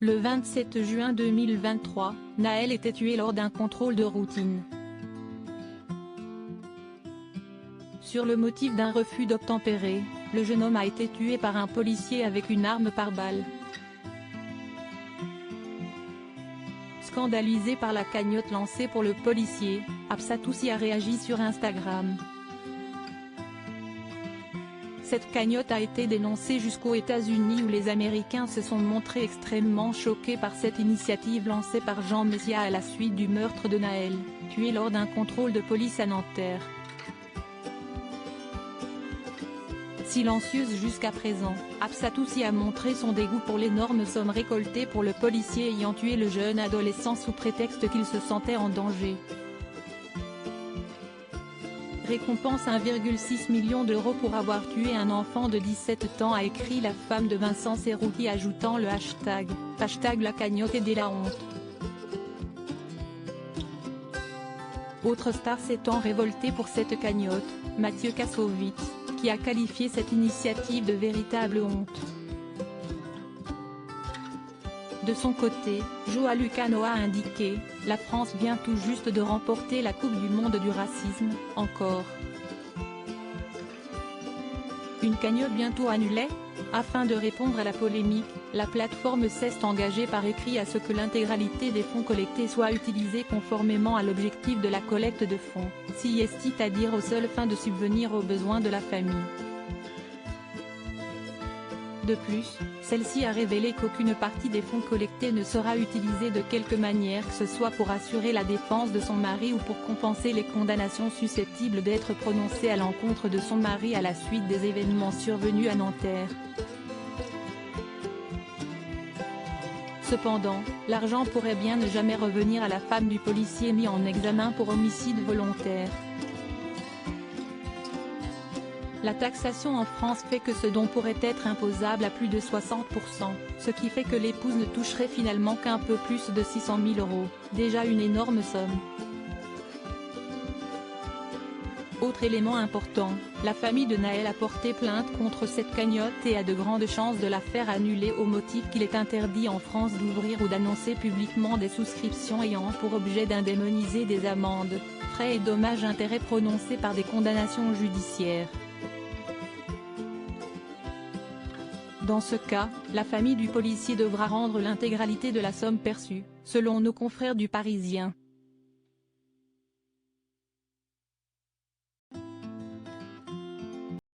Le 27 juin 2023, Naël était tué lors d'un contrôle de routine. Sur le motif d'un refus d'obtempérer, le jeune homme a été tué par un policier avec une arme par balle. Scandalisé par la cagnotte lancée pour le policier, Absatoussi a réagi sur Instagram. Cette cagnotte a été dénoncée jusqu'aux États-Unis où les Américains se sont montrés extrêmement choqués par cette initiative lancée par Jean Messia à la suite du meurtre de Naël, tué lors d'un contrôle de police à Nanterre. Silencieuse jusqu'à présent, Absatoussi a montré son dégoût pour l'énorme somme récoltée pour le policier ayant tué le jeune adolescent sous prétexte qu'il se sentait en danger. Récompense 1,6 million d'euros pour avoir tué un enfant de 17 ans, a écrit la femme de Vincent Serrouki ajoutant le hashtag la cagnotte et la honte. Autre star s'étant révolté pour cette cagnotte, Mathieu Kassovitz, qui a qualifié cette initiative de véritable honte. De son côté, Joao Lucano a indiqué « La France vient tout juste de remporter la Coupe du monde du racisme, encore. Une cagnotte bientôt annulée ?» Afin de répondre à la polémique, la plateforme s'est engagée par écrit à ce que l'intégralité des fonds collectés soit utilisée conformément à l'objectif de la collecte de fonds, c'est-à-dire aux seules fins de subvenir aux besoins de la famille. De plus, celle-ci a révélé qu'aucune partie des fonds collectés ne sera utilisée de quelque manière que ce soit pour assurer la défense de son mari ou pour compenser les condamnations susceptibles d'être prononcées à l'encontre de son mari à la suite des événements survenus à Nanterre. Cependant, l'argent pourrait bien ne jamais revenir à la femme du policier mis en examen pour homicide volontaire. La taxation en France fait que ce don pourrait être imposable à plus de 60%, ce qui fait que l'épouse ne toucherait finalement qu'un peu plus de 600 000 €, déjà une énorme somme. Autre élément important, la famille de Naël a porté plainte contre cette cagnotte et a de grandes chances de la faire annuler au motif qu'il est interdit en France d'ouvrir ou d'annoncer publiquement des souscriptions ayant pour objet d'indemniser des amendes, frais et dommages-intérêts prononcés par des condamnations judiciaires. Dans ce cas, la famille du policier devra rendre l'intégralité de la somme perçue, selon nos confrères du Parisien.